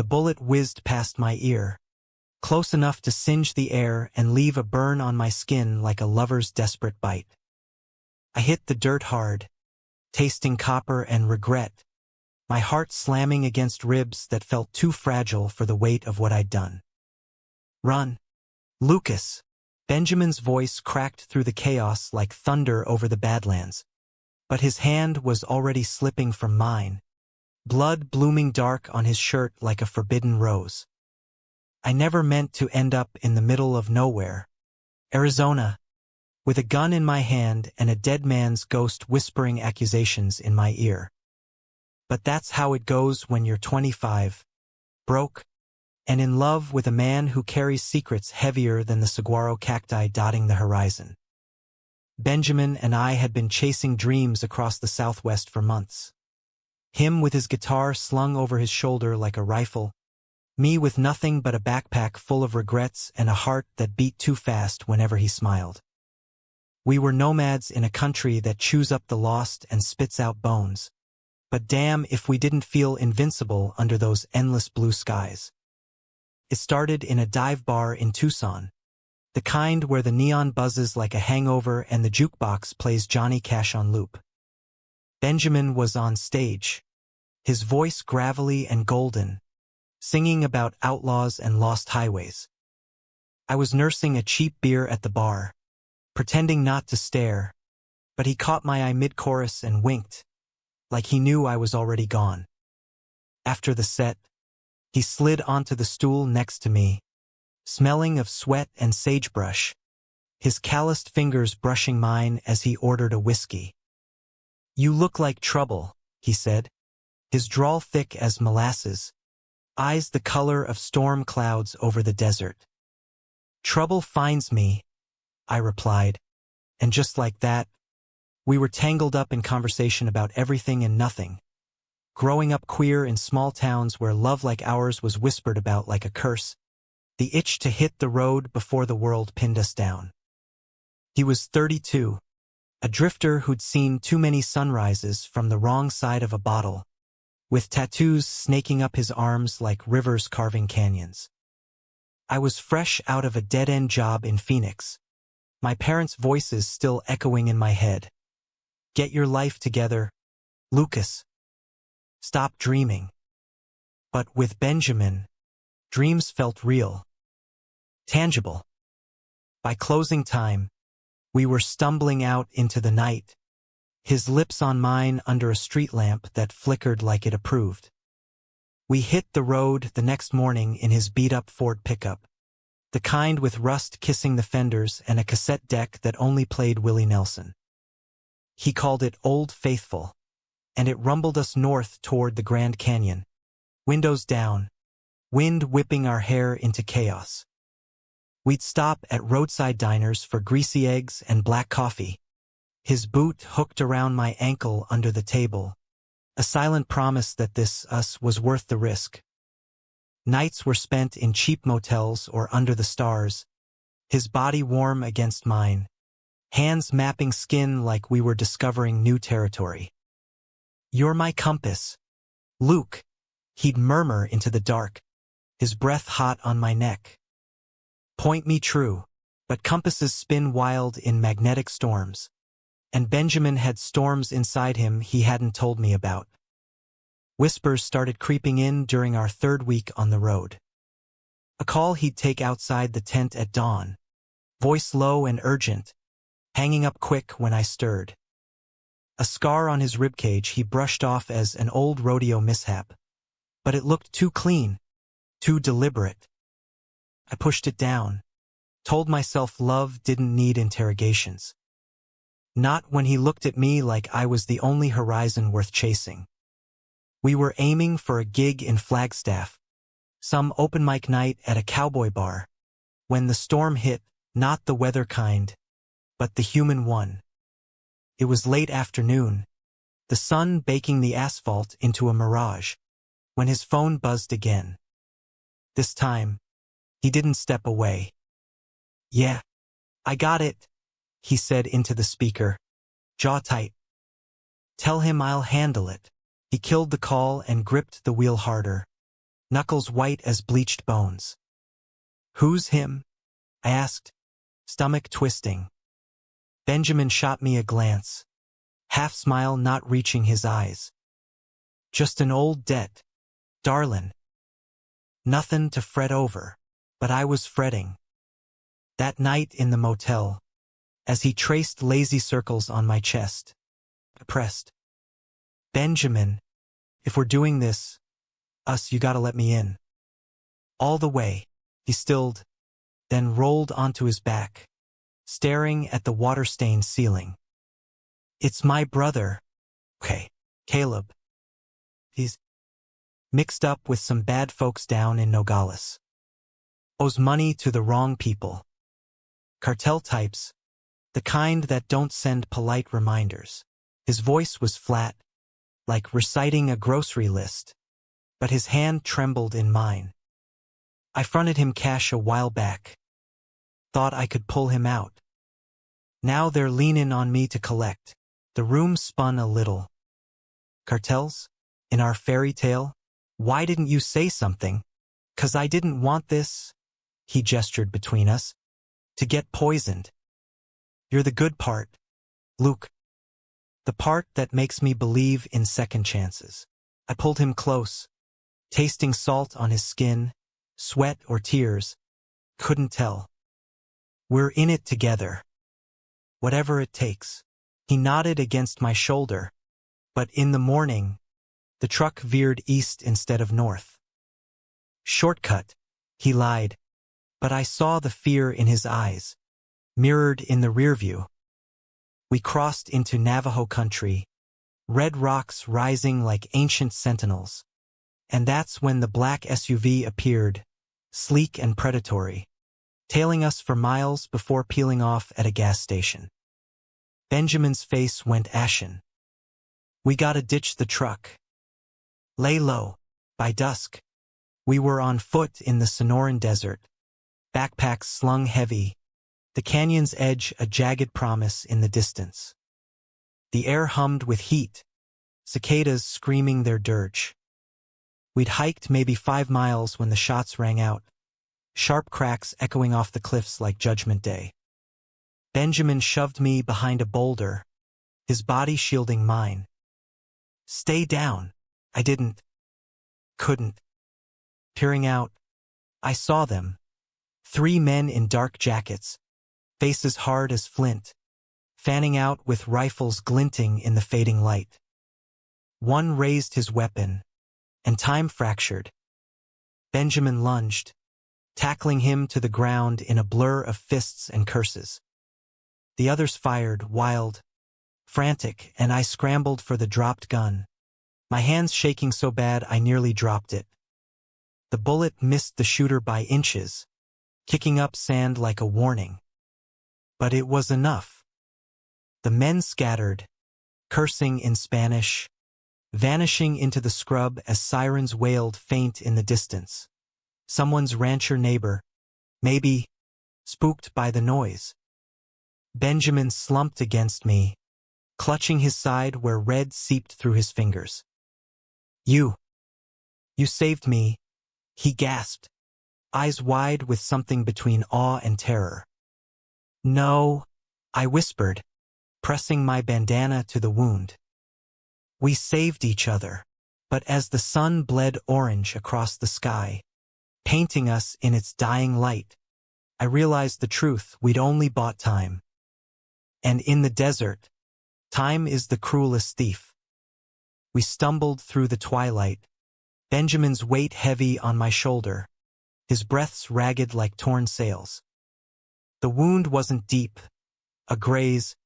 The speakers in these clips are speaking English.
The bullet whizzed past my ear, close enough to singe the air and leave a burn on my skin like a lover's desperate bite. I hit the dirt hard, tasting copper and regret, my heart slamming against ribs that felt too fragile for the weight of what I'd done. "Run, Lucas!" Benjamin's voice cracked through the chaos like thunder over the Badlands, but his hand was already slipping from mine, blood blooming dark on his shirt like a forbidden rose. I never meant to end up in the middle of nowhere, Arizona, with a gun in my hand and a dead man's ghost whispering accusations in my ear. But that's how it goes when you're 25, broke, and in love with a man who carries secrets heavier than the saguaro cacti dotting the horizon. Benjamin and I had been chasing dreams across the Southwest for months. Him with his guitar slung over his shoulder like a rifle, me with nothing but a backpack full of regrets and a heart that beat too fast whenever he smiled. We were nomads in a country that chews up the lost and spits out bones. But damn if we didn't feel invincible under those endless blue skies. It started in a dive bar in Tucson, the kind where the neon buzzes like a hangover and the jukebox plays Johnny Cash on loop. Benjamin was on stage, his voice gravelly and golden, singing about outlaws and lost highways. I was nursing a cheap beer at the bar, pretending not to stare, but he caught my eye mid-chorus and winked, like he knew I was already gone. After the set, he slid onto the stool next to me, smelling of sweat and sagebrush, his calloused fingers brushing mine as he ordered a whiskey. "You look like trouble," he said, his drawl thick as molasses, eyes the color of storm clouds over the desert. "Trouble finds me," I replied, and just like that, we were tangled up in conversation about everything and nothing. Growing up queer in small towns where love like ours was whispered about like a curse, the itch to hit the road before the world pinned us down. He was 32, a drifter who'd seen too many sunrises from the wrong side of a bottle, with tattoos snaking up his arms like rivers carving canyons. I was fresh out of a dead-end job in Phoenix, my parents' voices still echoing in my head. "Get your life together, Lucas. Stop dreaming." But with Benjamin, dreams felt real, tangible. By closing time, we were stumbling out into the night, his lips on mine under a street lamp that flickered like it approved. We hit the road the next morning in his beat-up Ford pickup, the kind with rust kissing the fenders and a cassette deck that only played Willie Nelson. He called it Old Faithful, and it rumbled us north toward the Grand Canyon, windows down, wind whipping our hair into chaos. We'd stop at roadside diners for greasy eggs and black coffee, his boot hooked around my ankle under the table, a silent promise that this us was worth the risk. Nights were spent in cheap motels or under the stars, his body warm against mine, hands mapping skin like we were discovering new territory. "You're my compass, Luke," he'd murmur into the dark, his breath hot on my neck. "Point me true," but compasses spin wild in magnetic storms, and Benjamin had storms inside him he hadn't told me about. Whispers started creeping in during our third week on the road. A call he'd take outside the tent at dawn, voice low and urgent, hanging up quick when I stirred. A scar on his ribcage he brushed off as an old rodeo mishap, but it looked too clean, too deliberate. I pushed it down, told myself love didn't need interrogations. Not when he looked at me like I was the only horizon worth chasing. We were aiming for a gig in Flagstaff, some open mic night at a Cowboy bar, when the storm hit, not the weather kind, but the human one. It was late afternoon, the sun baking the asphalt into a mirage, when his phone buzzed again. This time, he didn't step away. "Yeah, I got it," he said into the speaker, jaw tight. "Tell him I'll handle it." He killed the call and gripped the wheel harder, knuckles white as bleached bones. "Who's him?" I asked, stomach twisting. Benjamin shot me a glance, half smile not reaching his eyes. "Just an old debt, darlin'. Nothin' to fret over." But I was fretting. That night in the motel, as he traced lazy circles on my chest, I pressed. "Benjamin, if we're doing this, you gotta let me in." All the way, he stilled, then rolled onto his back, staring at the water-stained ceiling. "It's my brother. Okay, Caleb. He's mixed up with some bad folks down in Nogales. Owes money to the wrong people. Cartel types, the kind that don't send polite reminders." His voice was flat, like reciting a grocery list, but his hand trembled in mine. "I fronted him cash a while back. Thought I could pull him out. Now they're leanin' on me to collect." The room spun a little. "Cartels? In our fairy tale? Why didn't you say something?" "'Cause I didn't want this," he gestured between us, "to get poisoned. You're the good part, Luke. The part that makes me believe in second chances." I pulled him close, tasting salt on his skin, sweat or tears, couldn't tell. "We're in it together. Whatever it takes." He nodded against my shoulder, but in the morning, the truck veered east instead of north. "Shortcut," he lied, but I saw the fear in his eyes, mirrored in the rearview. We crossed into Navajo country, red rocks rising like ancient sentinels, and that's when the black SUV appeared, sleek and predatory, tailing us for miles before peeling off at a gas station. Benjamin's face went ashen. "We gotta ditch the truck. Lay low." By dusk, we were on foot in the Sonoran Desert, backpacks slung heavy, the canyon's edge a jagged promise in the distance. The air hummed with heat, cicadas screaming their dirge. We'd hiked maybe 5 miles when the shots rang out, sharp cracks echoing off the cliffs like Judgment Day. Benjamin shoved me behind a boulder, his body shielding mine. "Stay down." I couldn't. Peering out, I saw them. 3 men in dark jackets, faces hard as flint, fanning out with rifles glinting in the fading light. One raised his weapon, and time fractured. Benjamin lunged, tackling him to the ground in a blur of fists and curses. The others fired, wild, frantic, and I scrambled for the dropped gun, my hands shaking so bad I nearly dropped it. The bullet missed the shooter by inches, kicking up sand like a warning. But it was enough. The men scattered, cursing in Spanish, vanishing into the scrub as sirens wailed faint in the distance. Someone's rancher neighbor, maybe, spooked by the noise. Benjamin slumped against me, clutching his side where red seeped through his fingers. You saved me," he gasped, eyes wide with something between awe and terror. "No," I whispered, pressing my bandana to the wound. "We saved each other." But as the sun bled orange across the sky, painting us in its dying light, I realized the truth: we'd only bought time. And in the desert, time is the cruelest thief. We stumbled through the twilight, Benjamin's weight heavy on my shoulder, his breaths ragged like torn sails. The wound wasn't deep, a graze,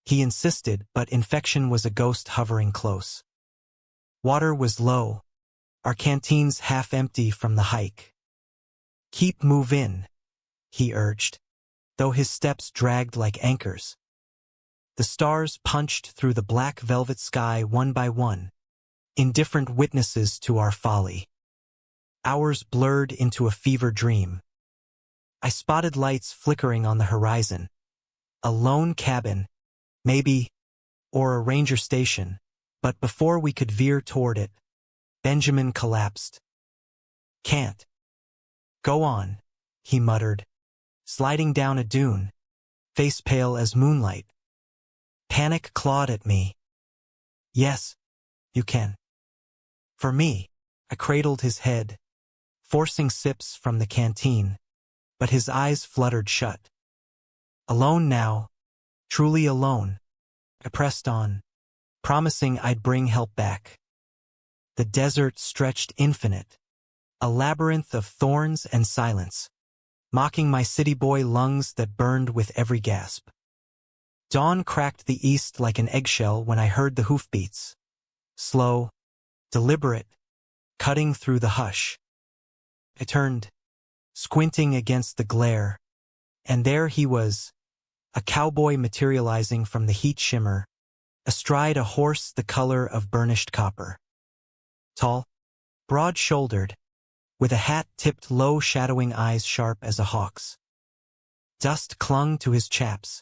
he insisted, but infection was a ghost hovering close. Water was low, our canteens half empty from the hike. "Keep movin'," he urged, though his steps dragged like anchors. The stars punched through the black velvet sky one by one, indifferent witnesses to our folly. Hours blurred into a fever dream. I spotted lights flickering on the horizon. A lone cabin, maybe, or a ranger station, but before we could veer toward it, Benjamin collapsed. Can't. Go on, he muttered, sliding down a dune, face pale as moonlight. Panic clawed at me. Yes, you can. For me, I cradled his head, forcing sips from the canteen, but his eyes fluttered shut. Alone now, truly alone, I pressed on, promising I'd bring help back. The desert stretched infinite, a labyrinth of thorns and silence, mocking my city boy lungs that burned with every gasp. Dawn cracked the east like an eggshell when I heard the hoofbeats. Slow, deliberate, cutting through the hush. I turned, squinting against the glare, and there he was, a cowboy materializing from the heat shimmer, astride a horse the color of burnished copper. Tall, broad-shouldered, with a hat tipped low, shadowing eyes sharp as a hawk's. Dust clung to his chaps.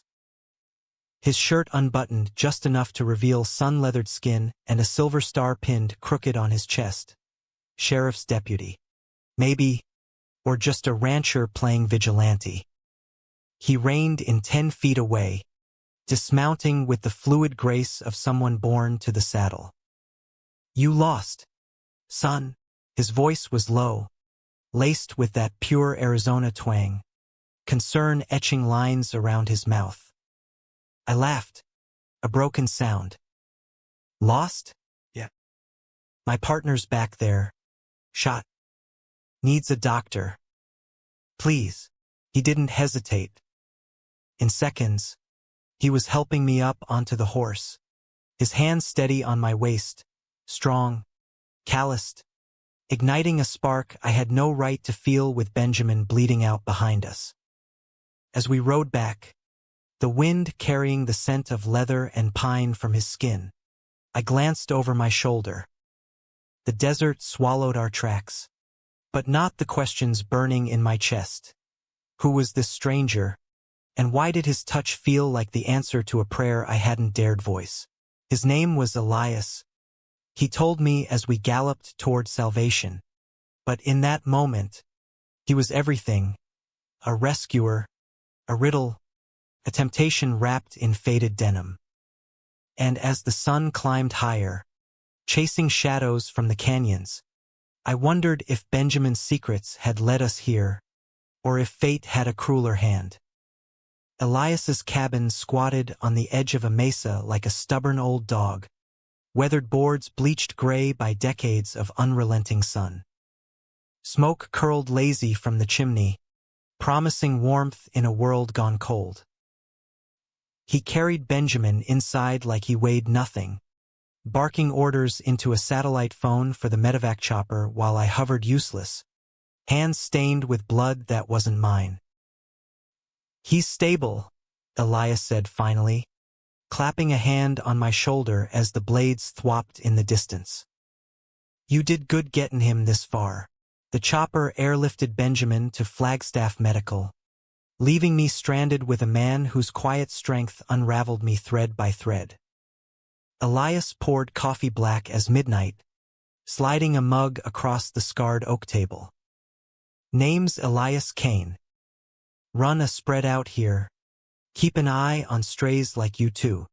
His shirt unbuttoned just enough to reveal sun-leathered skin and a silver star pinned crooked on his chest. Sheriff's deputy. Maybe, or just a rancher playing vigilante. He reined in 10 feet away, dismounting with the fluid grace of someone born to the saddle. You lost, son. His voice was low, laced with that pure Arizona twang, concern etching lines around his mouth. I laughed, a broken sound. Lost? Yeah. My partner's back there, shot. Needs a doctor. Please. He didn't hesitate. In seconds, he was helping me up onto the horse, his hand steady on my waist, strong, calloused, igniting a spark I had no right to feel with Benjamin bleeding out behind us. As we rode back, the wind carrying the scent of leather and pine from his skin, I glanced over my shoulder. The desert swallowed our tracks, but not the questions burning in my chest. Who was this stranger, and why did his touch feel like the answer to a prayer I hadn't dared voice? His name was Elias. He told me as we galloped toward salvation. But in that moment, he was everything. A rescuer, a riddle, a temptation wrapped in faded denim. And as the sun climbed higher, chasing shadows from the canyons, I wondered if Benjamin's secrets had led us here, or if fate had a crueler hand. Elias's cabin squatted on the edge of a mesa like a stubborn old dog, weathered boards bleached gray by decades of unrelenting sun. Smoke curled lazy from the chimney, promising warmth in a world gone cold. He carried Benjamin inside like he weighed nothing, barking orders into a satellite phone for the medevac chopper while I hovered useless, hands stained with blood that wasn't mine. He's stable, Elias said finally, clapping a hand on my shoulder as the blades thwopped in the distance. You did good getting him this far. The chopper airlifted Benjamin to Flagstaff Medical, leaving me stranded with a man whose quiet strength unraveled me thread by thread. Elias poured coffee black as midnight, sliding a mug across the scarred oak table. Name's Elias Kane. Run a spread out here. Keep an eye on strays like you too.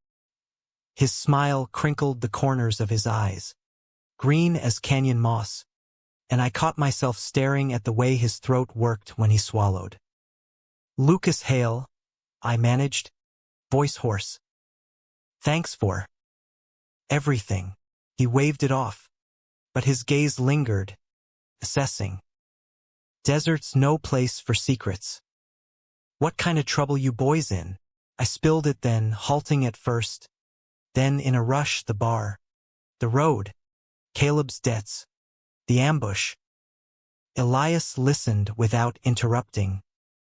His smile crinkled the corners of his eyes, green as canyon moss, and I caught myself staring at the way his throat worked when he swallowed. Lucas Hale, I managed, voice hoarse. Thanks for everything. He waved it off, but his gaze lingered, assessing. Desert's no place for secrets. What kind of trouble you boys in? I spilled it then, halting at first. Then in a rush the bar. The road. Caleb's debts. The ambush. Elias listened without interrupting,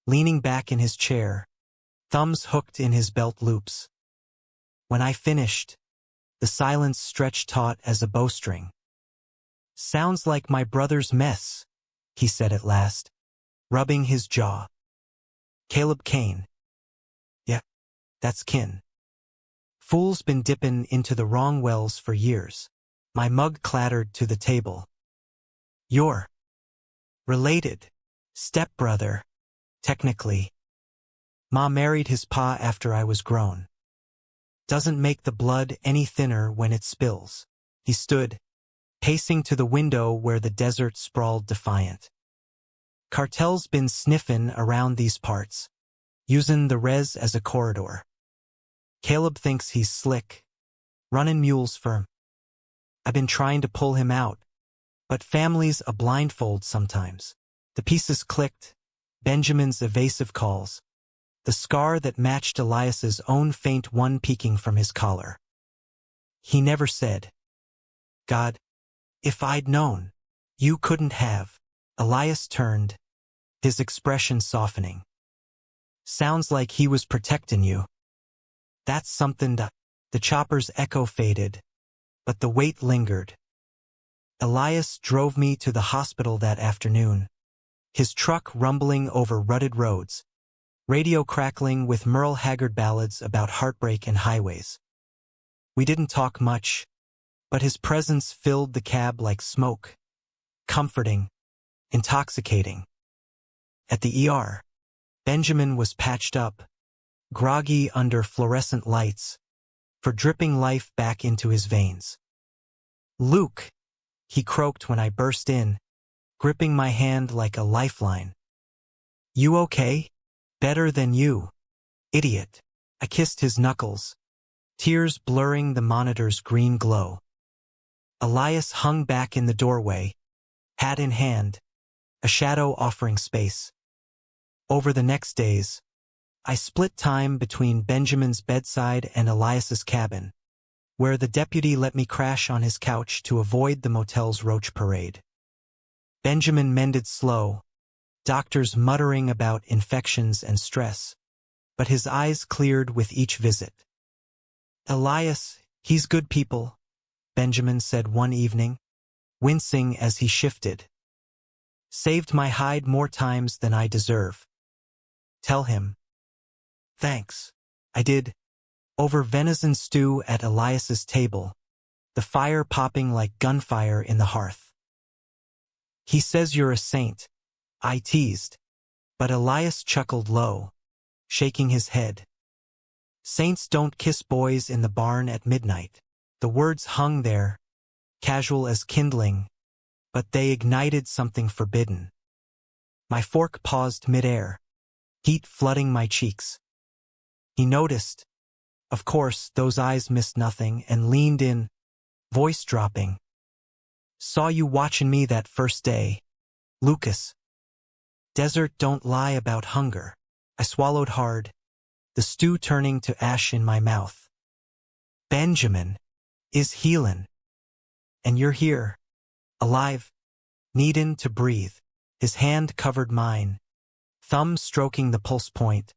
leaning back in his chair, thumbs hooked in his belt loops. When I finished, the silence stretched taut as a bowstring. Sounds like my brother's mess, he said at last, rubbing his jaw. Caleb Kane. Yeah, that's kin. Fool's been dippin' into the wrong wells for years. My mug clattered to the table. You're Related. Stepbrother. Technically. Ma married his pa after I was grown. Doesn't make the blood any thinner when it spills. He stood, pacing to the window where the desert sprawled defiant. Cartel's been sniffin' around these parts, usin' the res as a corridor. Caleb thinks he's slick, runnin' mules for him. I've been trying to pull him out, but family's a blindfold sometimes. The pieces clicked, Benjamin's evasive calls, the scar that matched Elias's own faint one peeking from his collar. He never said, "God, if I'd known, you couldn't have." Elias turned, his expression softening. "Sounds like he was protectin' you." "That's something to—" The chopper's echo faded, but the weight lingered. Elias drove me to the hospital that afternoon, his truck rumbling over rutted roads, radio crackling with Merle Haggard ballads about heartbreak and highways. We didn't talk much, but his presence filled the cab like smoke, comforting, intoxicating. At the ER, Benjamin was patched up, groggy under fluorescent lights, for dripping life back into his veins. "Luke," he croaked when I burst in, gripping my hand like a lifeline. "You okay?" "Better than you, idiot." I kissed his knuckles, tears blurring the monitor's green glow. Elias hung back in the doorway, hat in hand, a shadow offering space. Over the next days, I split time between Benjamin's bedside and Elias's cabin, where the deputy let me crash on his couch to avoid the motel's roach parade. Benjamin mended slow, doctors muttering about infections and stress, but his eyes cleared with each visit. "Elias, he's good people," Benjamin said one evening, wincing as he shifted. "Saved my hide more times than I deserve. Tell him." "Thanks." I did, over venison stew at Elias's table, the fire popping like gunfire in the hearth. "He says you're a saint," I teased, but Elias chuckled low, shaking his head. "Saints don't kiss boys in the barn at midnight." The words hung there, casual as kindling, but they ignited something forbidden. My fork paused midair, heat flooding my cheeks. He noticed. Of course, those eyes missed nothing and leaned in, voice dropping. "Saw you watchin' me that first day, Lucas." Desert don't lie about hunger. I swallowed hard, the stew turning to ash in my mouth. "Benjamin is healin'. And you're here, alive, needin' to breathe." His hand covered mine, thumb stroking the pulse point,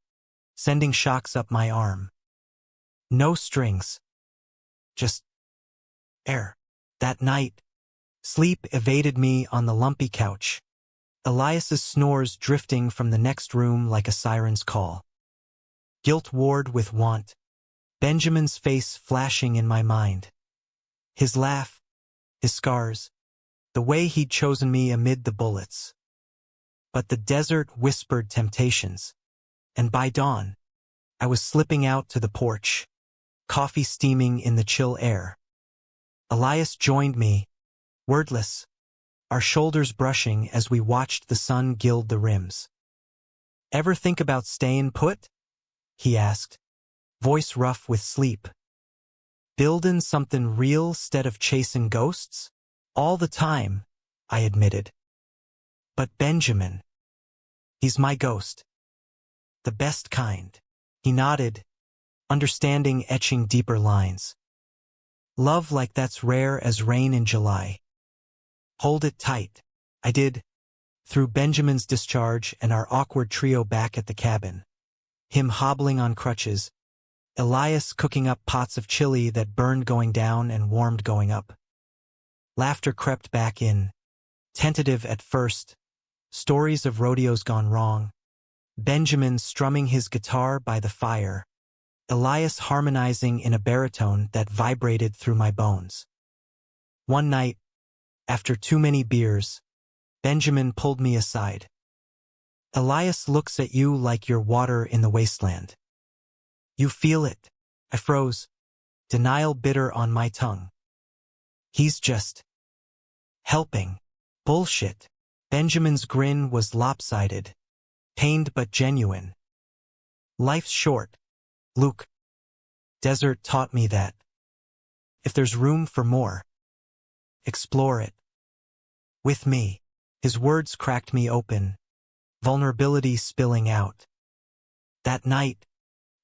sending shocks up my arm. No strings. Just air. That night, sleep evaded me on the lumpy couch, Elias's snores drifting from the next room like a siren's call. Guilt warred with want, Benjamin's face flashing in my mind. His laugh, his scars, the way he'd chosen me amid the bullets. But the desert whispered temptations, and by dawn, I was slipping out to the porch, coffee steaming in the chill air. Elias joined me, wordless, our shoulders brushing as we watched the sun gild the rims. "Ever think about stayin' put?" he asked, voice rough with sleep. "Buildin' something real 'stead of chasin' ghosts?" "All the time," I admitted. "But Benjamin, he's my ghost. The best kind." He nodded, understanding, etching deeper lines. "Love like that's rare as rain in July. Hold it tight." I did, through Benjamin's discharge and our awkward trio back at the cabin. Him hobbling on crutches, Elias cooking up pots of chili that burned going down and warmed going up. Laughter crept back in, tentative at first, stories of rodeos gone wrong, Benjamin strumming his guitar by the fire, Elias harmonizing in a baritone that vibrated through my bones. One night, after too many beers, Benjamin pulled me aside. Elias looks at you like you're water in the wasteland. You feel it. I froze, denial bitter on my tongue. He's just helping. Bullshit. Benjamin's grin was lopsided, pained but genuine. Life's short, Luke. Desert taught me that. If there's room for more, explore it. With me. His words cracked me open, vulnerability spilling out. That night,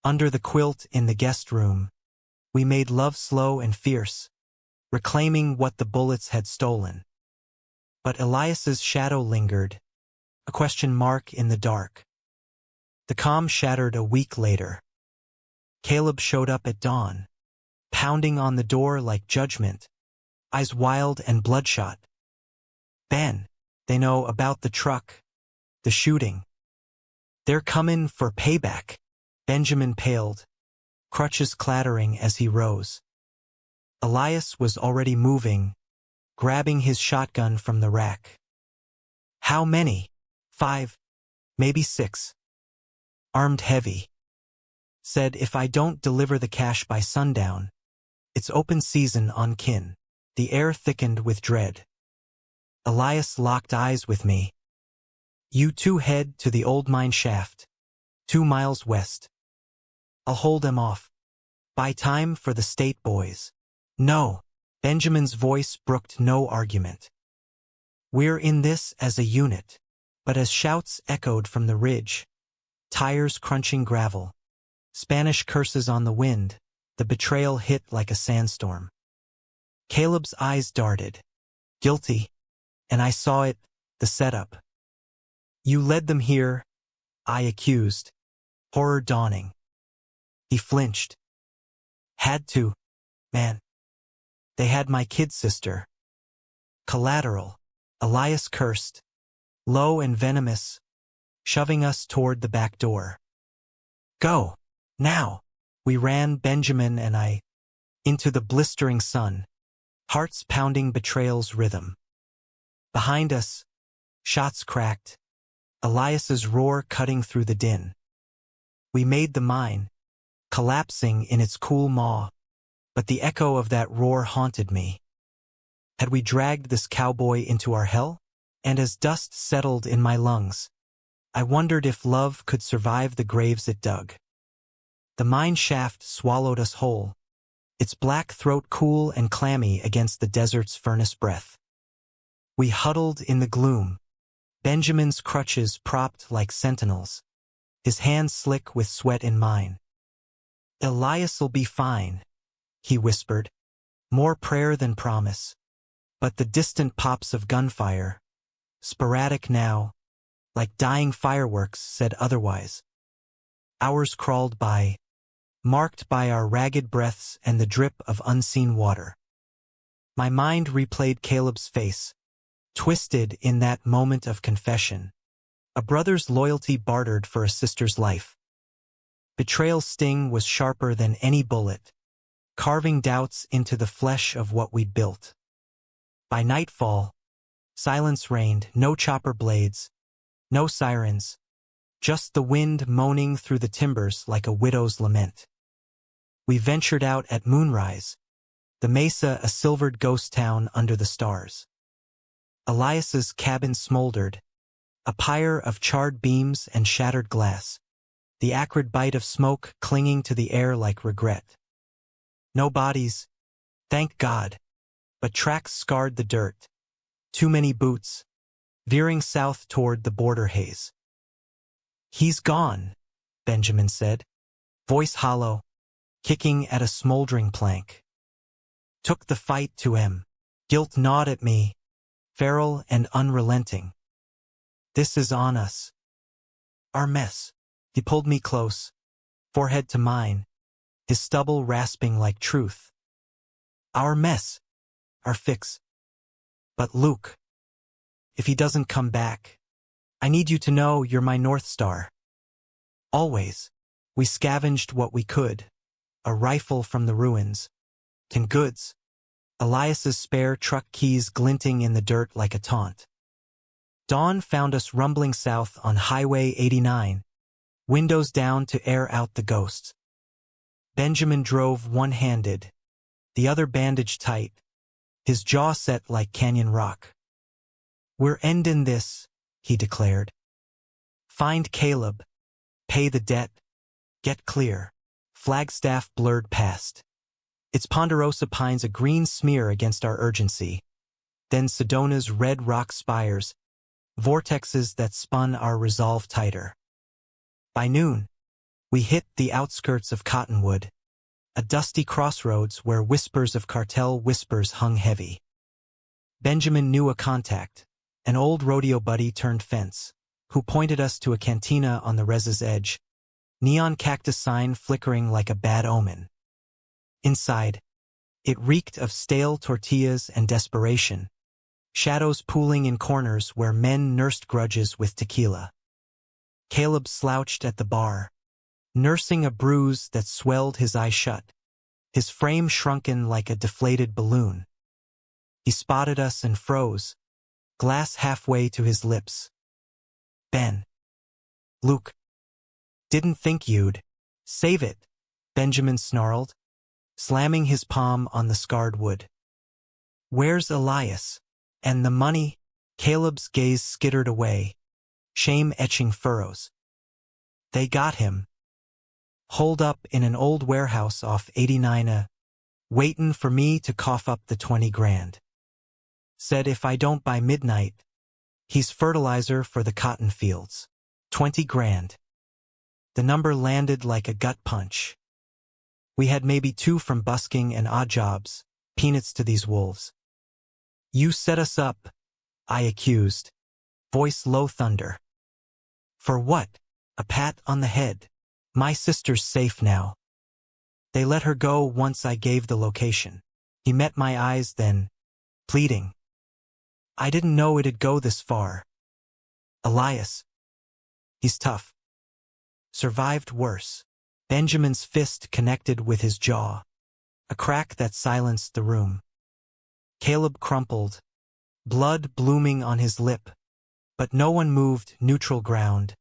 under the quilt in the guest room, we made love slow and fierce, reclaiming what the bullets had stolen. But Elias's shadow lingered, a question mark in the dark. The calm shattered a week later. Caleb showed up at dawn, pounding on the door like judgment, eyes wild and bloodshot. Ben, they know about the truck, the shooting. They're comin' for payback. Benjamin paled, crutches clattering as he rose. Elias was already moving, grabbing his shotgun from the rack. How many? 5, maybe 6. Armed heavy. Said if I don't deliver the cash by sundown, it's open season on kin. The air thickened with dread. Elias locked eyes with me. You two head to the old mine shaft, 2 miles west. I'll hold them off. Buy time for the state boys. No. Benjamin's voice brooked no argument. We're in this as a unit. But as shouts echoed from the ridge, tires crunching gravel, Spanish curses on the wind, the betrayal hit like a sandstorm. Caleb's eyes darted. Guilty. And I saw it, the setup. You led them here, I accused. Horror dawning. He flinched. Had to, man. They had my kid sister. Collateral. Elias cursed. Low and venomous, shoving us toward the back door. Go. Now. We ran, Benjamin and I, into the blistering sun, hearts pounding betrayal's rhythm. Behind us, shots cracked, Elias's roar cutting through the din. We made the mine, collapsing in its cool maw, but the echo of that roar haunted me. Had we dragged this cowboy into our hell? And as dust settled in my lungs, I wondered if love could survive the graves it dug. The mine shaft swallowed us whole, its black throat cool and clammy against the desert's furnace breath. We huddled in the gloom, Benjamin's crutches propped like sentinels, his hands slick with sweat in mine. Elias'll be fine, he whispered, more prayer than promise. But the distant pops of gunfire, sporadic now, like dying fireworks, said otherwise. Hours crawled by, marked by our ragged breaths and the drip of unseen water. My mind replayed Caleb's face, twisted in that moment of confession. A brother's loyalty bartered for a sister's life. Betrayal's sting was sharper than any bullet, carving doubts into the flesh of what we'd built. By nightfall, silence reigned, no chopper blades, no sirens, just the wind moaning through the timbers like a widow's lament. We ventured out at moonrise, the mesa a silvered ghost town under the stars. Elias's cabin smoldered, a pyre of charred beams and shattered glass, the acrid bite of smoke clinging to the air like regret. No bodies, thank God, but tracks scarred the dirt. Too many boots, veering south toward the border haze. He's gone, Benjamin said, voice hollow, kicking at a smoldering plank. Took the fight to him. Guilt gnawed at me, feral and unrelenting. This is on us. Our mess. He pulled me close, forehead to mine, his stubble rasping like truth. Our mess. Our fix. But Luke, if he doesn't come back, I need you to know you're my North Star. Always. We scavenged what we could. A rifle from the ruins. Tin goods. Elias's spare truck keys glinting in the dirt like a taunt. Dawn found us rumbling south on Highway 89, windows down to air out the ghosts. Benjamin drove one-handed, the other bandaged tight, his jaw set like canyon rock. "We're endin' this," he declared. "Find Caleb, pay the debt, get clear." Flagstaff blurred past. Its ponderosa pines a green smear against our urgency. Then Sedona's red rock spires, vortexes that spun our resolve tighter. By noon, we hit the outskirts of Cottonwood, a dusty crossroads where whispers of cartel whispers hung heavy. Benjamin knew a contact, an old rodeo buddy turned fence, who pointed us to a cantina on the resa's edge, neon cactus sign flickering like a bad omen. Inside, it reeked of stale tortillas and desperation, shadows pooling in corners where men nursed grudges with tequila. Caleb slouched at the bar, nursing a bruise that swelled his eye shut, his frame shrunken like a deflated balloon. He spotted us and froze, glass halfway to his lips. "Ben. Luke. Didn't think you'd. Save it," Benjamin snarled, slamming his palm on the scarred wood. "Where's Elias? And the money?" Caleb's gaze skittered away, shame etching furrows. "They got him. Holed up in an old warehouse off 89 waitin' for me to cough up the 20 grand. Said if I don't by midnight, he's fertilizer for the cotton fields. 20 grand. The number landed like a gut punch. We had maybe 2 from busking and odd jobs, peanuts to these wolves. "You set us up," I accused, voice low thunder. "For what?" A pat on the head. "My sister's safe now. They let her go once I gave the location." He met my eyes then, pleading. "I didn't know it'd go this far. Elias. He's tough. Survived worse." Benjamin's fist connected with his jaw, a crack that silenced the room. Caleb crumpled, blood blooming on his lip, but no one moved. Neutral ground.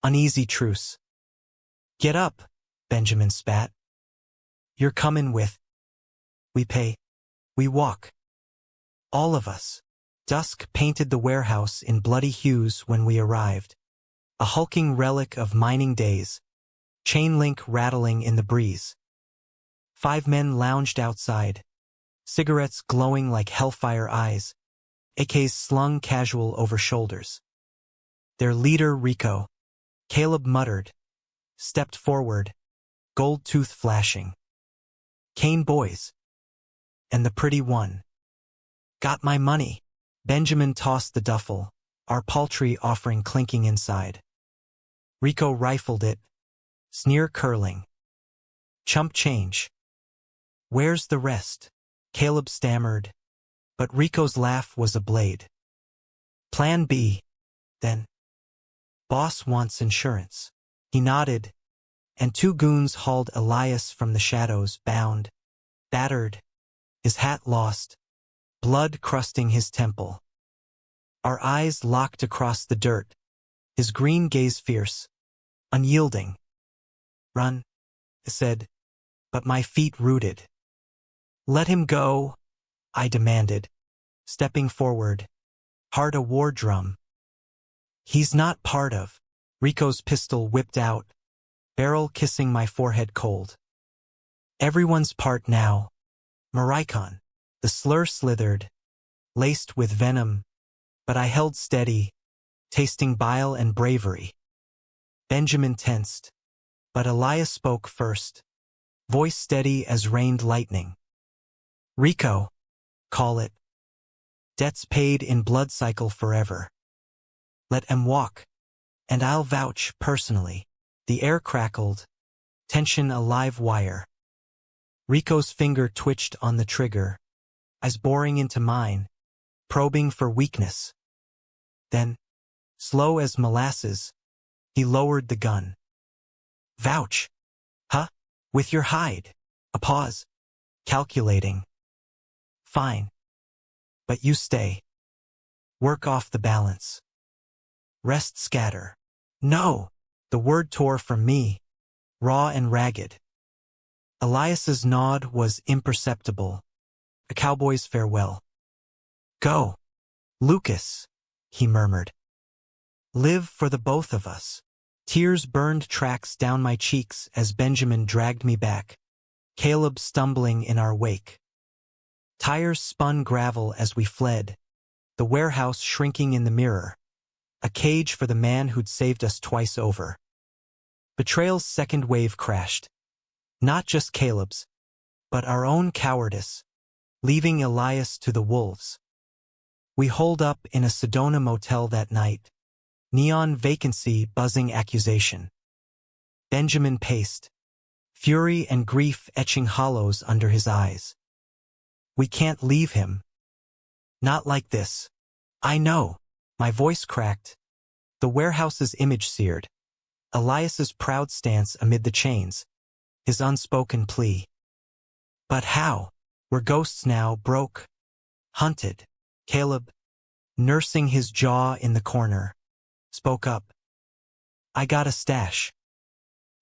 Uneasy truce. "Get up," Benjamin spat. "You're comin' with. We pay. We walk. All of us." Dusk painted the warehouse in bloody hues when we arrived, a hulking relic of mining days, chain link rattling in the breeze. 5 men lounged outside, cigarettes glowing like hellfire eyes, AKs slung casual over shoulders. Their leader, Rico, Caleb muttered, stepped forward, gold tooth flashing. "Kane boys. And the pretty one. Got my money." Benjamin tossed the duffel, our paltry offering clinking inside. Rico rifled it, sneer curling. "Chump change." "Where's the rest?" Caleb stammered, but Rico's laugh was a blade. "Plan B, then. Boss wants insurance." He nodded, and 2 goons hauled Elias from the shadows, bound, battered, his hat lost, blood crusting his temple. Our eyes locked across the dirt, his green gaze fierce, unyielding. "Run," I said, but my feet rooted. "Let him go," I demanded, stepping forward, heart a war drum. "He's not part of." Rico's pistol whipped out, barrel kissing my forehead cold. "Everyone's part now. Maricon." The slur slithered, laced with venom, but I held steady, tasting bile and bravery. Benjamin tensed, but Elias spoke first, voice steady as rained lightning. "Rico, call it. Debts paid in blood cycle forever. Let 'em walk, and I'll vouch personally." The air crackled, tension a live wire. Rico's finger twitched on the trigger, eyes boring into mine, probing for weakness. Then, slow as molasses, he lowered the gun. "Vouch. Huh? With your hide." A pause, calculating. "Fine. But you stay. Work off the balance." Rest scatter. No! The word tore from me, raw and ragged. Elias's nod was imperceptible. A cowboy's farewell. Go, Lucas, he murmured. Live for the both of us. Tears burned tracks down my cheeks as Benjamin dragged me back, Caleb stumbling in our wake. Tires spun gravel as we fled, the warehouse shrinking in the mirror, a cage for the man who'd saved us twice over. Betrayal's second wave crashed. Not just Caleb's, but our own cowardice, leaving Elias to the wolves. We holed up in a Sedona motel that night, neon vacancy buzzing accusation. Benjamin paced, fury and grief etching hollows under his eyes. We can't leave him. Not like this. I know. My voice cracked. The warehouse's image seared. Elias's proud stance amid the chains. His unspoken plea. But how? We're ghosts now, broke. Hunted. Caleb, nursing his jaw in the corner, spoke up. I got a stash.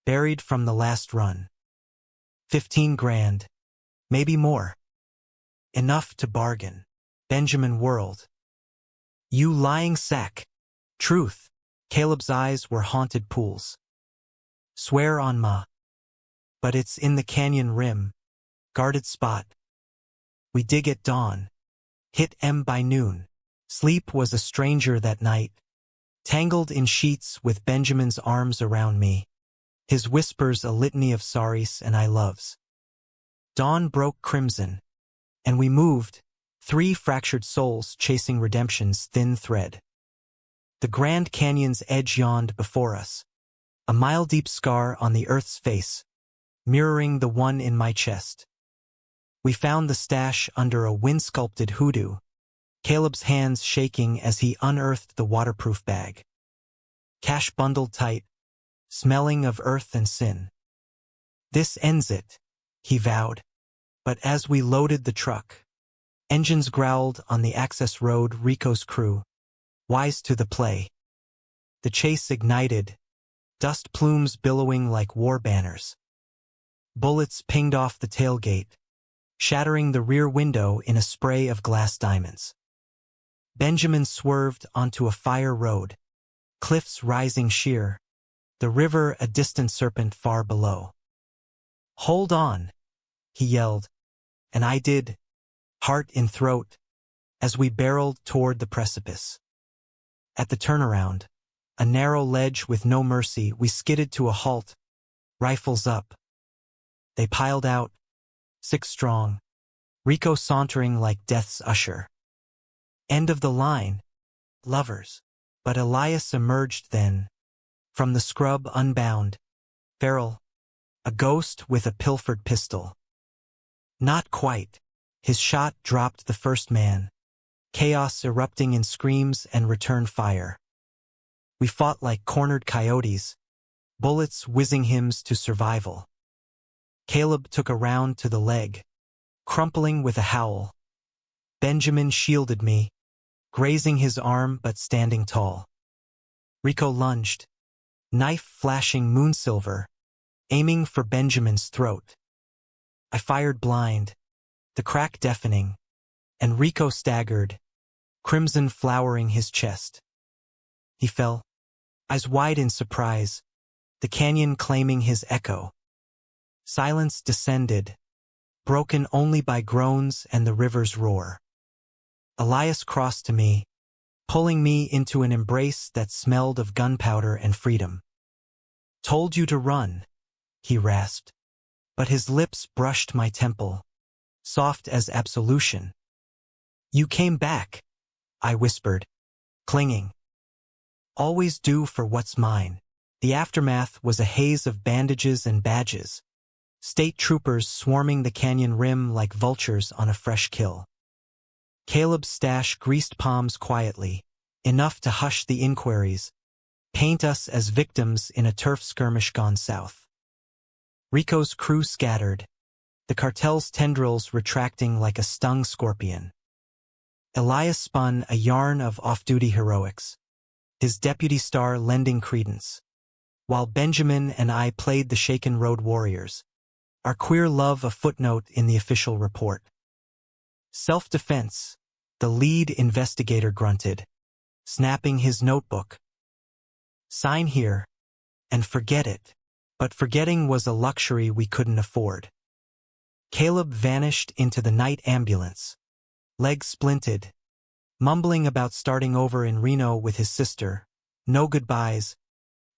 Buried from the last run. 15 grand. Maybe more. Enough to bargain. Benjamin whirled. You lying sack. Truth. Caleb's eyes were haunted pools. Swear on ma. But it's in the canyon rim. Guarded spot. We dig at dawn. Hit M by noon. Sleep was a stranger that night. Tangled in sheets with Benjamin's arms around me. His whispers a litany of sorries and I loves. Dawn broke crimson. And we moved, 3 fractured souls chasing redemption's thin thread. The Grand Canyon's edge yawned before us. A mile-deep scar on the earth's face, mirroring the one in my chest. We found the stash under a wind-sculpted hoodoo, Caleb's hands shaking as he unearthed the waterproof bag. Cash bundled tight, smelling of earth and sin. This ends it, he vowed. But as we loaded the truck, engines growled on the access road. Rico's crew, wise to the play. The chase ignited, dust plumes billowing like war banners. Bullets pinged off the tailgate, shattering the rear window in a spray of glass diamonds. Benjamin swerved onto a fire road, cliffs rising sheer, the river a distant serpent far below. Hold on, he yelled, and I did, heart in throat, as we barreled toward the precipice. At the turnaround, a narrow ledge with no mercy, we skidded to a halt, rifles up. They piled out, 6 strong, Rico sauntering like death's usher. End of the line, lovers. But Elias emerged then, from the scrub unbound, feral, a ghost with a pilfered pistol. Not quite. His shot dropped the first man, chaos erupting in screams and return fire. We fought like cornered coyotes, bullets whizzing hymns to survival. Caleb took a round to the leg, crumpling with a howl. Benjamin shielded me, grazing his arm but standing tall. Rico lunged, knife flashing moonsilver, aiming for Benjamin's throat. I fired blind, the crack deafening, and Rico staggered, crimson flowering his chest. He fell, eyes wide in surprise, the canyon claiming his echo. Silence descended, broken only by groans and the river's roar. Elias crossed to me, pulling me into an embrace that smelled of gunpowder and freedom. Told you to run, he rasped, but his lips brushed my temple, soft as absolution. You came back, I whispered, clinging. Always do for what's mine. The aftermath was a haze of bandages and badges, state troopers swarming the canyon rim like vultures on a fresh kill. Caleb's stash greased palms quietly, enough to hush the inquiries, paint us as victims in a turf skirmish gone south. Rico's crew scattered, the cartel's tendrils retracting like a stung scorpion. Elias spun a yarn of off-duty heroics, his deputy star lending credence. While Benjamin and I played the Shaken Road Warriors, our queer love a footnote in the official report. Self-defense, the lead investigator grunted, snapping his notebook. Sign here, and forget it. But forgetting was a luxury we couldn't afford. Caleb vanished into the night ambulance, legs splinted, mumbling about starting over in Reno with his sister. No goodbyes,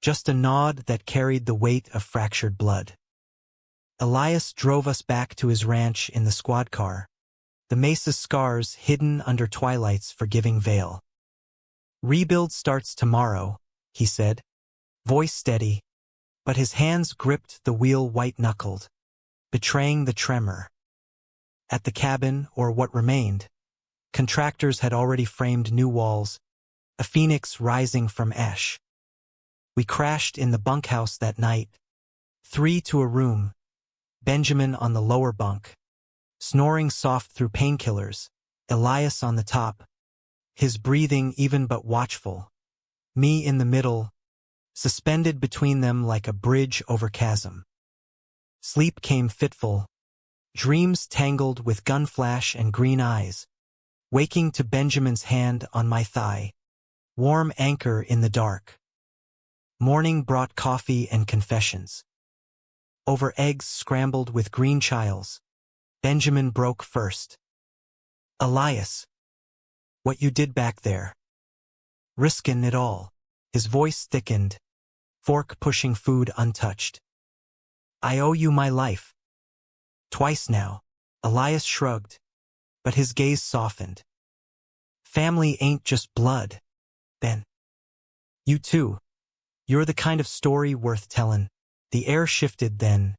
just a nod that carried the weight of fractured blood. Elias drove us back to his ranch in the squad car, the mesa's scars hidden under Twilight's forgiving veil. Rebuild starts tomorrow, he said, voice steady, but his hands gripped the wheel white-knuckled, betraying the tremor. At the cabin, or what remained, contractors had already framed new walls, a phoenix rising from ash. We crashed in the bunkhouse that night, 3 to a room, Benjamin on the lower bunk, snoring soft through painkillers, Elias on the top, his breathing even but watchful, me in the middle, suspended between them like a bridge over chasm. Sleep came fitful, dreams tangled with gun flash and green eyes, waking to Benjamin's hand on my thigh, warm anchor in the dark. Morning brought coffee and confessions. Over eggs scrambled with green chiles, Benjamin broke first. Elias, what you did back there. Riskin' it all. His voice thickened, fork pushing food untouched. I owe you my life. Twice now, Elias shrugged, but his gaze softened. Family ain't just blood, Ben. You too. You're the kind of story worth tellin'. The air shifted then,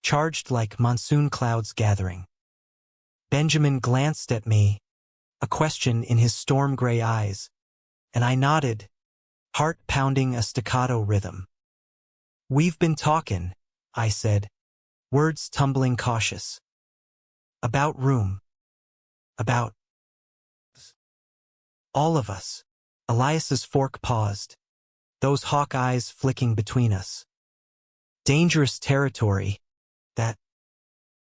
charged like monsoon clouds gathering. Benjamin glanced at me, a question in his storm-gray eyes, and I nodded, heart pounding a staccato rhythm. We've been talkin', I said, words tumbling cautious. About room. About all of us. Elias's fork paused, those hawk eyes flicking between us. Dangerous territory, that.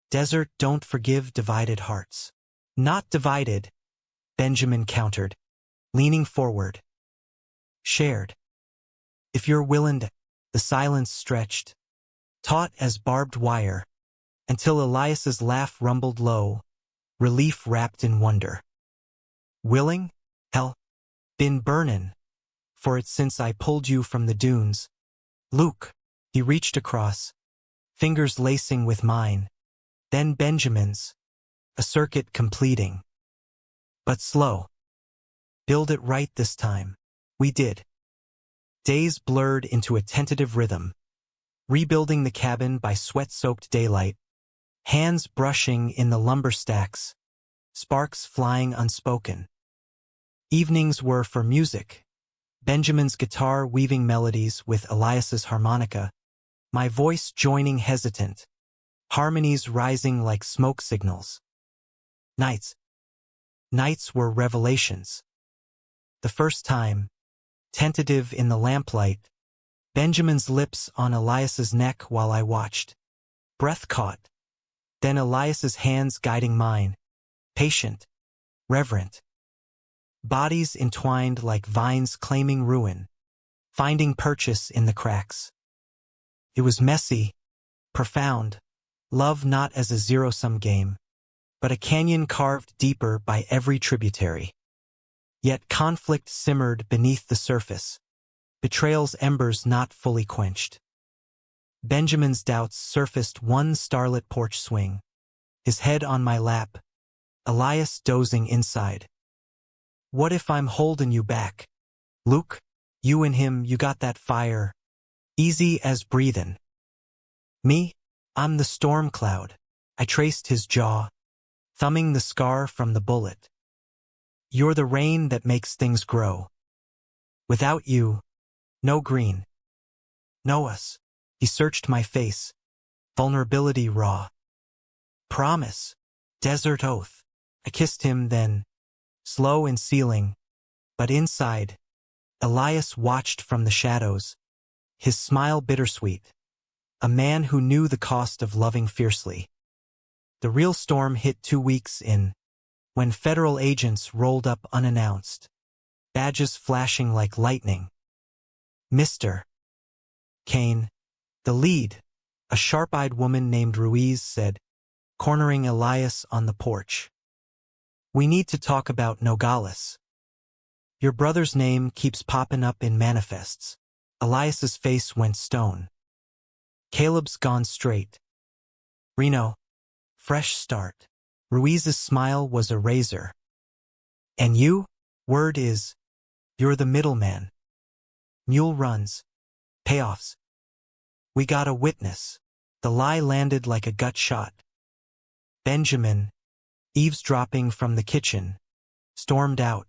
Desert don't forgive divided hearts. Not divided, Benjamin countered, leaning forward. Shared. If you're willin' to. The silence stretched, taut as barbed wire, until Elias's laugh rumbled low, relief wrapped in wonder. Willing? Hell, been burnin' for it since I pulled you from the dunes. Luke, he reached across, fingers lacing with mine, then Benjamin's, a circuit completing. But slow. Build it right this time. We did. Days blurred into a tentative rhythm, rebuilding the cabin by sweat-soaked daylight, hands brushing in the lumber stacks, sparks flying unspoken. Evenings were for music, Benjamin's guitar weaving melodies with Elias's harmonica, my voice joining hesitant, harmonies rising like smoke signals. Nights. Nights were revelations. The first time, tentative in the lamplight, Benjamin's lips on Elias's neck while I watched. Breath caught. Then Elias's hands guiding mine. Patient. Reverent. Bodies entwined like vines claiming ruin, finding purchase in the cracks. It was messy, profound, love not as a zero-sum game, but a canyon carved deeper by every tributary. Yet conflict simmered beneath the surface, betrayal's embers not fully quenched. Benjamin's doubts surfaced one starlit porch swing, his head on my lap, Elias dozing inside. What if I'm holding you back? Luke, you and him, you got that fire, easy as breathin'. Me, I'm the storm cloud. I traced his jaw, thumbing the scar from the bullet. You're the rain that makes things grow. Without you, no green. Know us. He searched my face, vulnerability raw. Promise, desert oath. I kissed him then, slow and sealing, but inside, Elias watched from the shadows, his smile bittersweet. A man who knew the cost of loving fiercely. The real storm hit 2 weeks in, when federal agents rolled up unannounced, badges flashing like lightning. Mr. Kane, the lead, a sharp-eyed woman named Ruiz said, cornering Elias on the porch. We need to talk about Nogales. Your brother's name keeps popping up in manifests. Elias's face went stone. Caleb's gone straight. Reno, fresh start. Ruiz's smile was a razor. And you? Word is, you're the middleman. Mule runs. Payoffs. We got a witness. The lie landed like a gut shot. Benjamin, eavesdropping from the kitchen, stormed out.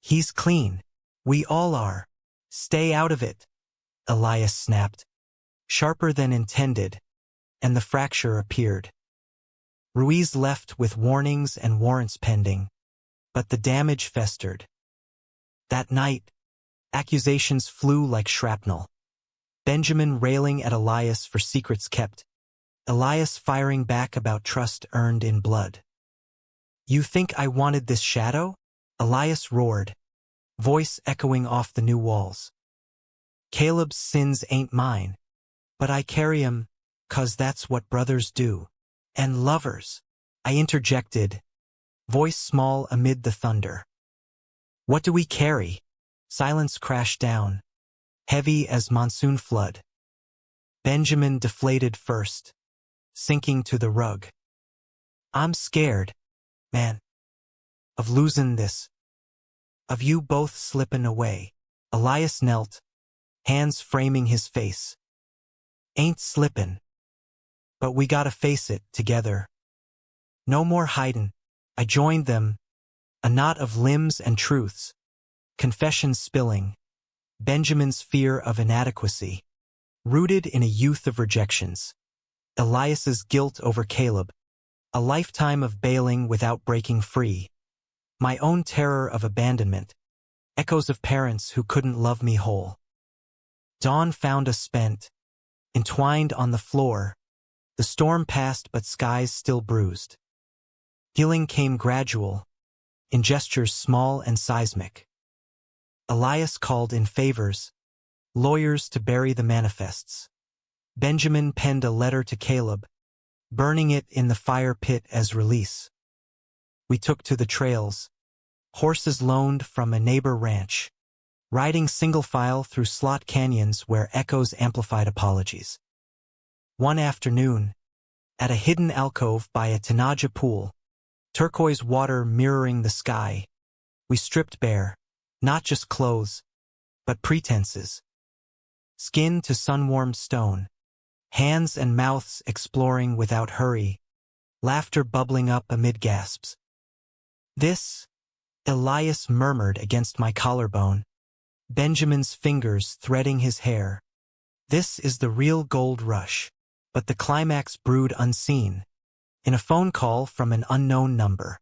He's clean. We all are. Stay out of it. Elias snapped, sharper than intended, and the fracture appeared. Ruiz left with warnings and warrants pending, but the damage festered. That night, accusations flew like shrapnel. Benjamin railing at Elias for secrets kept, Elias firing back about trust earned in blood. You think I wanted this shadow? Elias roared, voice echoing off the new walls. Caleb's sins ain't mine, but I carry 'em, 'cause that's what brothers do. And lovers, I interjected, voice small amid the thunder. What do we carry? Silence crashed down, heavy as monsoon flood. Benjamin deflated first, sinking to the rug. I'm scared, man, of losing this, of you both slipping away. Elias knelt, hands framing his face. Ain't slippin', but we gotta face it together. No more hidin'. I joined them, a knot of limbs and truths, confessions spilling, Benjamin's fear of inadequacy, rooted in a youth of rejections, Elias's guilt over Caleb, a lifetime of bailing without breaking free, my own terror of abandonment, echoes of parents who couldn't love me whole. Dawn found us spent, entwined on the floor. The storm passed but skies still bruised. Healing came gradual, in gestures small and seismic. Elias called in favors, lawyers to bury the manifests. Benjamin penned a letter to Caleb, burning it in the fire pit as release. We took to the trails, horses loaned from a neighbor ranch, riding single file through slot canyons where echoes amplified apologies. One afternoon, at a hidden alcove by a Tanaja pool, turquoise water mirroring the sky, we stripped bare, not just clothes, but pretenses. Skin to sun-warmed stone, hands and mouths exploring without hurry, laughter bubbling up amid gasps. This, Elias murmured against my collarbone, Benjamin's fingers threading his hair. This is the real gold rush. But the climax brewed unseen, in a phone call from an unknown number.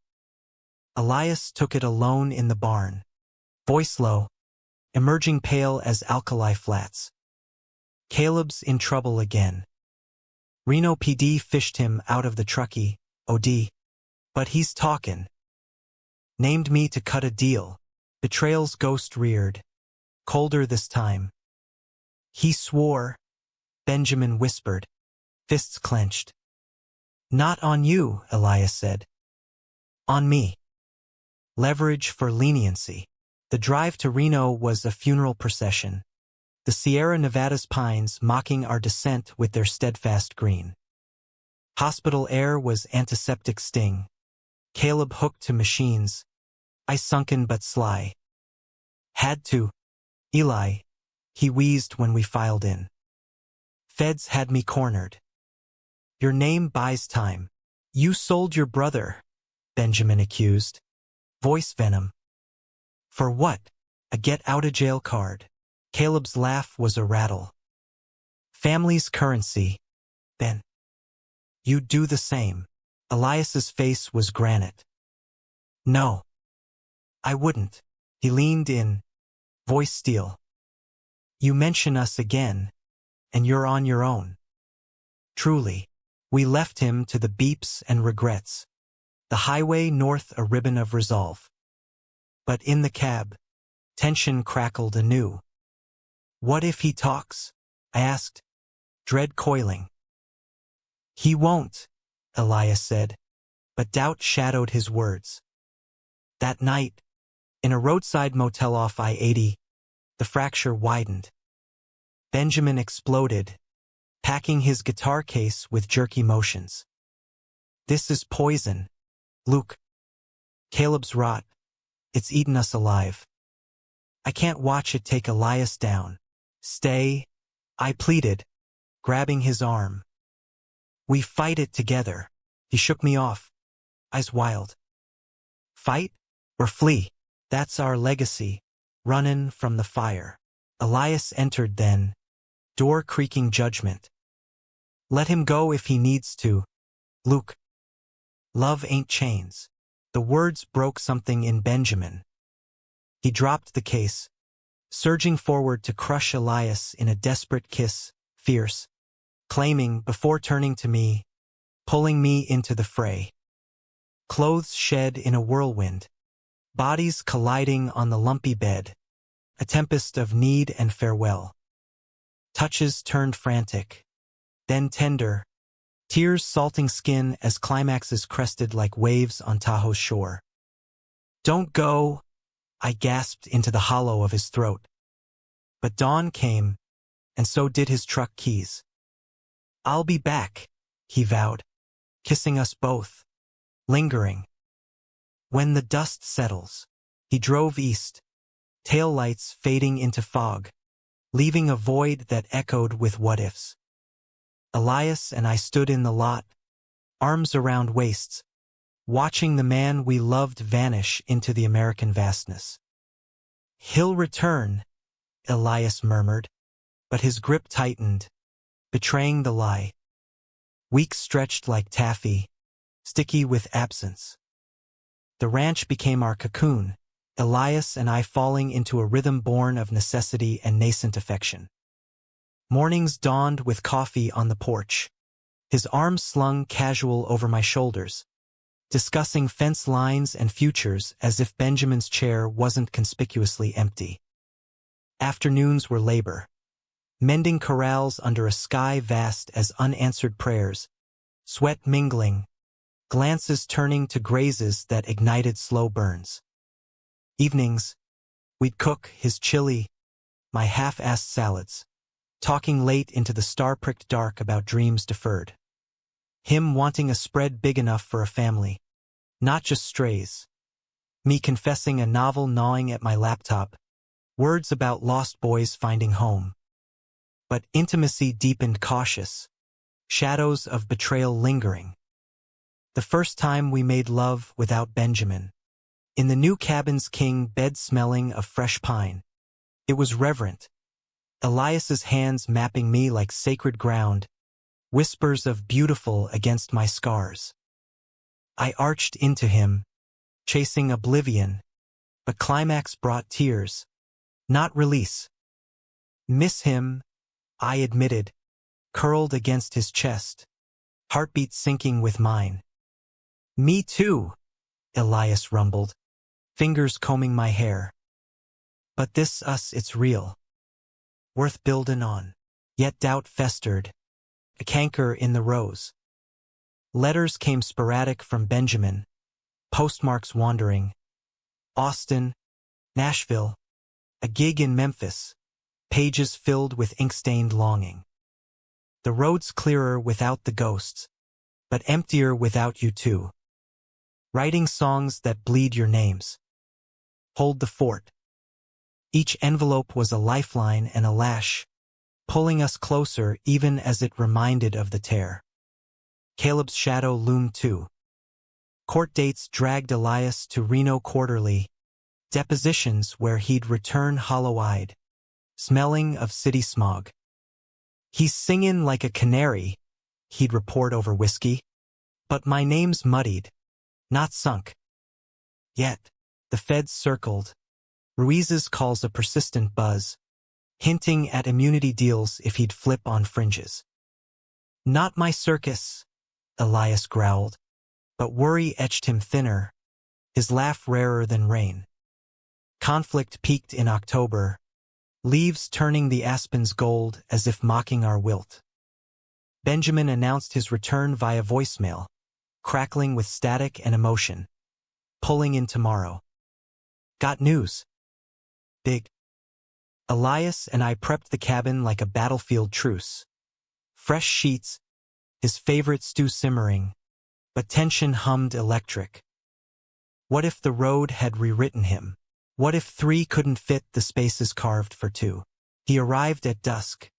Elias took it alone in the barn, voice low, emerging pale as alkali flats. Caleb's in trouble again. Reno PD fished him out of the truckee, OD. But he's talkin'. Named me to cut a deal. Betrayal's ghost reared, colder this time. He swore, Benjamin whispered, fists clenched. Not on you, Elias said. On me. Leverage for leniency. The drive to Reno was a funeral procession, the Sierra Nevada's pines mocking our descent with their steadfast green. Hospital air was antiseptic sting. Caleb hooked to machines. I sunken but sly. Had to. Eli, he wheezed when we filed in. Feds had me cornered. Your name buys time. You sold your brother, Benjamin accused. Voice venom. For what? A get-out-of-jail card. Caleb's laugh was a rattle. Family's currency. Ben. You'd do the same. Elias's face was granite. No. I wouldn't. He leaned in, Voice steel. You mention us again, and you're on your own. Truly. We left him to the beeps and regrets. The highway north a ribbon of resolve. But in the cab, tension crackled anew. What if he talks? I asked, dread coiling. He won't, Elias said, but doubt shadowed his words. That night, in a roadside motel off I-80, the fracture widened. Benjamin exploded, packing his guitar case with jerky motions. This is poison, Luke. Caleb's rot. It's eaten us alive. I can't watch it take Elias down. Stay, I pleaded, grabbing his arm. We fight it together. He shook me off, eyes wild. Fight or flee? That's our legacy, runnin' from the fire. Elias entered then, door creaking judgment. Let him go if he needs to, Luke. Love ain't chains. The words broke something in Benjamin. He dropped the case, surging forward to crush Elias in a desperate kiss, fierce, claiming before turning to me, pulling me into the fray. Clothes shed in a whirlwind, bodies colliding on the lumpy bed, a tempest of need and farewell. Touches turned frantic, then tender, tears salting skin as climaxes crested like waves on Tahoe's shore. Don't go, I gasped into the hollow of his throat. But dawn came, and so did his truck keys. I'll be back, he vowed, kissing us both, lingering. When the dust settles, he drove east, taillights fading into fog, leaving a void that echoed with what-ifs. Elias and I stood in the lot, arms around waists, watching the man we loved vanish into the American vastness. He'll return, Elias murmured, but his grip tightened, betraying the lie. Weeks stretched like taffy, sticky with absence. The ranch became our cocoon, Elias and I falling into a rhythm born of necessity and nascent affection. Mornings dawned with coffee on the porch, his arms slung casual over my shoulders, discussing fence lines and futures as if Benjamin's chair wasn't conspicuously empty. Afternoons were labor, mending corrals under a sky vast as unanswered prayers, sweat mingling, glances turning to grazes that ignited slow burns. Evenings, we'd cook his chili, my half-assed salads, talking late into the star-pricked dark about dreams deferred. Him wanting a spread big enough for a family, not just strays. Me confessing a novel gnawing at my laptop, words about lost boys finding home. But intimacy deepened cautious, shadows of betrayal lingering. The first time we made love without Benjamin, in the new cabin's king bed smelling of fresh pine. It was reverent, Elias's hands mapping me like sacred ground, whispers of beautiful against my scars. I arched into him, chasing oblivion, but climax brought tears, not release. Miss him, I admitted, curled against his chest, heartbeat syncing with mine. Me too, Elias rumbled, fingers combing my hair. But this us it's real. Worth buildin' on. Yet doubt festered, a canker in the rose. Letters came sporadic from Benjamin, postmarks wandering. Austin, Nashville, a gig in Memphis, pages filled with ink-stained longing. The road's clearer without the ghosts, but emptier without you too. Writing songs that bleed your names. Hold the fort. Each envelope was a lifeline and a lash, pulling us closer even as it reminded of the tear. Caleb's shadow loomed too. Court dates dragged Elias to Reno quarterly, depositions where he'd return hollow-eyed, smelling of city smog. He's singin' like a canary, he'd report over whiskey, but my name's muddied, not sunk. Yet, the feds circled, Ruiz's calls a persistent buzz, hinting at immunity deals if he'd flip on fringes. Not my circus, Elias growled, but worry etched him thinner, his laugh rarer than rain. Conflict peaked in October, leaves turning the aspens gold as if mocking our wilt. Benjamin announced his return via voicemail, crackling with static and emotion. Pulling in tomorrow. Got news. Big. Elias and I prepped the cabin like a battlefield truce. Fresh sheets, his favorite stew simmering, but tension hummed electric. What if the road had rewritten him? What if 3 couldn't fit the spaces carved for 2? He arrived at dusk.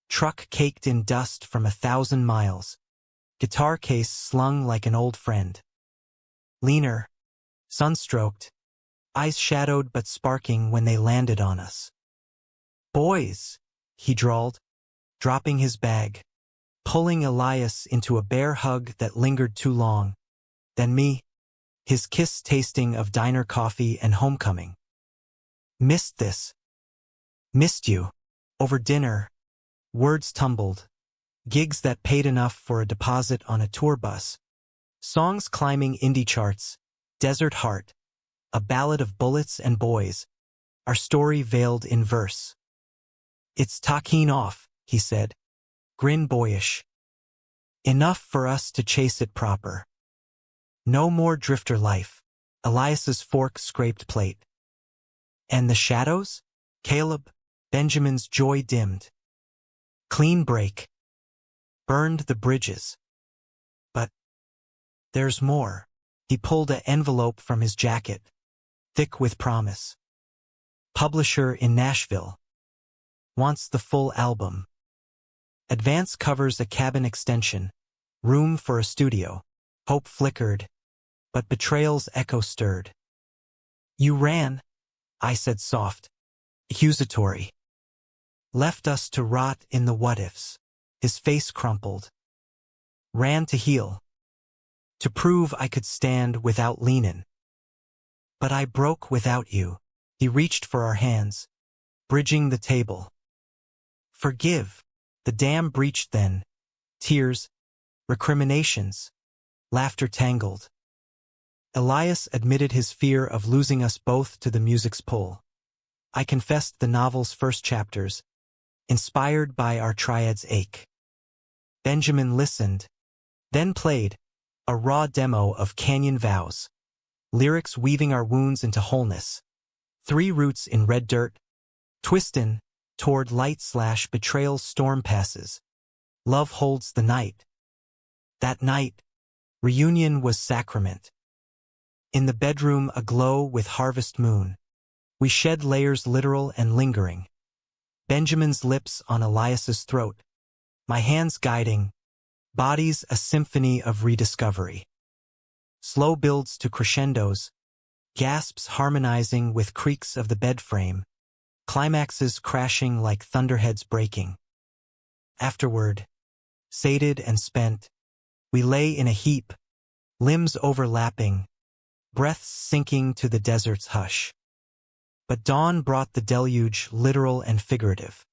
Truck caked in dust from 1,000 miles. Guitar case slung like an old friend. Leaner, sunstroked, eyes shadowed but sparking when they landed on us. Boys, he drawled, dropping his bag, pulling Elias into a bear hug that lingered too long. Then me, his kiss tasting of diner coffee and homecoming. Missed this. Missed you. Over dinner. Words tumbled. Gigs that paid enough for a deposit on a tour bus. Songs climbing indie charts. Desert Heart. A ballad of bullets and boys. Our story veiled in verse. It's talking off, he said. Grin boyish. Enough for us to chase it proper. No more drifter life. Elias's fork scraped plate. And the shadows? Caleb, Benjamin's joy dimmed. Clean break. Burned the bridges. But there's more. He pulled an envelope from his jacket, thick with promise. Publisher in Nashville. Wants the full album. Advance covers a cabin extension. Room for a studio. Hope flickered, but betrayal's echo stirred. You ran, I said soft, accusatory. Left us to rot in the what-ifs. His face crumpled. Ran to heal. To prove I could stand without leanin'. But I broke without you. He reached for our hands, bridging the table. Forgive. The dam breached then. Tears, recriminations, laughter tangled. Elias admitted his fear of losing us both to the music's pull. I confessed the novel's first chapters, inspired by our triad's ache. Benjamin listened, then played, a raw demo of Canyon Vows, lyrics weaving our wounds into wholeness. 3 roots in red dirt, twistin' toward light/betrayal's storm passes. Love holds the night. That night, reunion was sacrament. In the bedroom aglow with harvest moon, we shed layers literal and lingering. Benjamin's lips on Elias's throat, my hands guiding, bodies a symphony of rediscovery. Slow builds to crescendos, gasps harmonizing with creaks of the bed frame, climaxes crashing like thunderheads breaking. Afterward, sated and spent, we lay in a heap, limbs overlapping, breaths sinking to the desert's hush. But dawn brought the deluge, literal and figurative.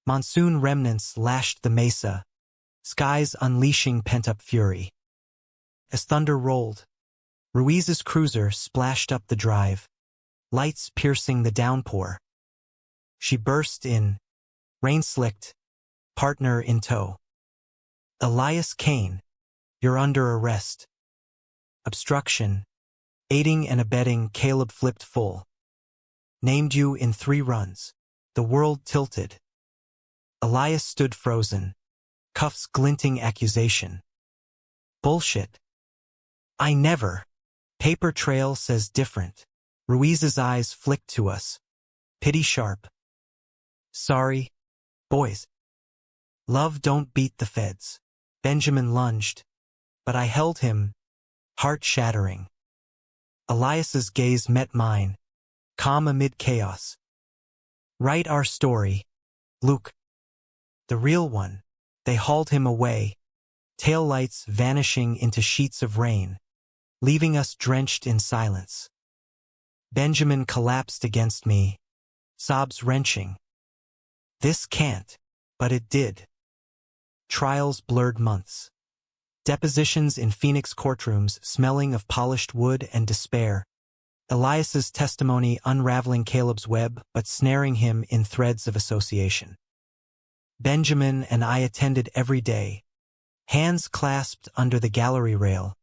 Monsoon remnants lashed the mesa, skies unleashing pent-up fury. As thunder rolled, Ruiz's cruiser splashed up the drive, lights piercing the downpour. She burst in, rain-slicked, partner in tow. Elias Kane, you're under arrest. Obstruction, aiding and abetting. Caleb flipped full. Named you in 3 runs. The world tilted. Elias stood frozen, cuffs glinting accusation. Bullshit. I never. Paper trail says different. Ruiz's eyes flicked to us. Pity sharp. Sorry, boys. Love don't beat the feds. Benjamin lunged, but I held him, heart shattering. Elias's gaze met mine, calm amid chaos. Write our story, Luke. The real one. They hauled him away, taillights vanishing into sheets of rain, leaving us drenched in silence. Benjamin collapsed against me, sobs wrenching. This can't, but it did. Trials blurred months. Depositions in Phoenix courtrooms smelling of polished wood and despair. Elias's testimony unraveling Caleb's web but snaring him in threads of association. Benjamin and I attended every day, hands clasped under the gallery rail,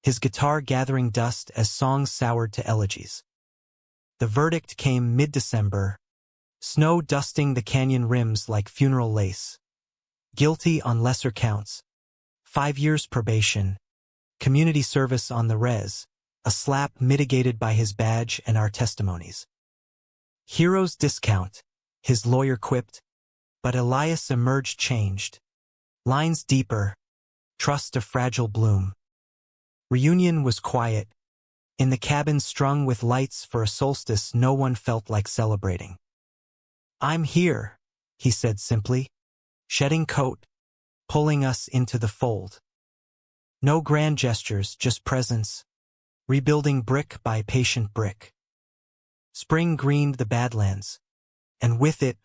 his guitar gathering dust as songs soured to elegies. The verdict came mid-December, snow dusting the canyon rims like funeral lace. Guilty on lesser counts, 5 years probation, community service on the res, a slap mitigated by his badge and our testimonies. Hero's discount, his lawyer quipped, but Elias emerged changed. Lines deeper, trust a fragile bloom. Reunion was quiet. In the cabin strung with lights for a solstice no one felt like celebrating. I'm here, he said simply, shedding coat, pulling us into the fold. No grand gestures, just presence, rebuilding brick by patient brick. Spring greened the Badlands, and with it,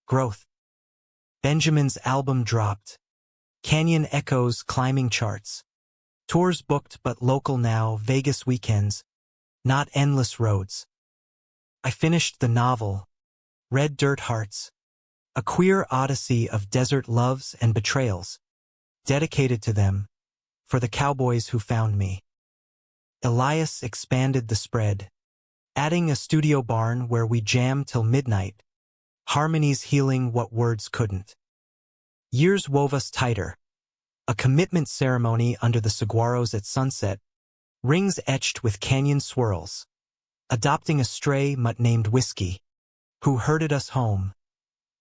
growth. Benjamin's album dropped, Canyon echoes climbing charts. Tours booked but local now, Vegas weekends, not endless roads. I finished the novel, Red Dirt Hearts, a queer odyssey of desert loves and betrayals, dedicated to them, for the cowboys who found me. Elias expanded the spread, adding a studio barn where we jammed till midnight, harmonies healing what words couldn't. Years wove us tighter. A commitment ceremony under the saguaros at sunset, rings etched with canyon swirls, adopting a stray mutt named Whiskey, who herded us home.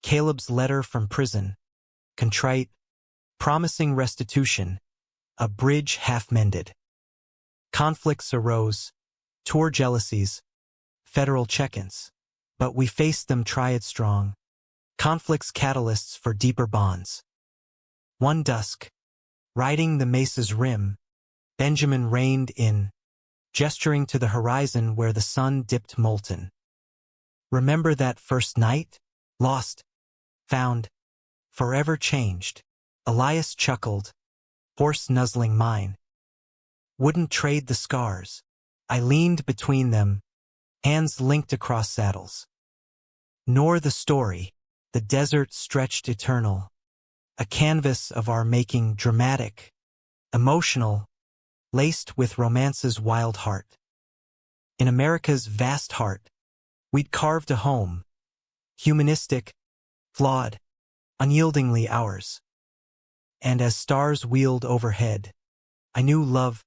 Caleb's letter from prison, contrite, promising restitution, a bridge half-mended. Conflicts arose, tour jealousies, federal check-ins, but we faced them triad strong, conflicts catalysts for deeper bonds. One dusk, riding the mesa's rim, Benjamin reined in, gesturing to the horizon where the sun dipped molten. Remember that first night? Lost, found, forever changed. Elias chuckled, horse nuzzling mine. Wouldn't trade the scars. I leaned between them, hands linked across saddles. Nor the story, the desert stretched eternal. A canvas of our making, dramatic, emotional, laced with romance's wild heart. In America's vast heart, we'd carved a home, humanistic, flawed, unyieldingly ours. And as stars wheeled overhead, I knew love,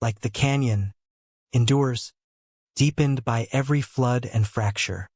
like the canyon, endures, deepened by every flood and fracture.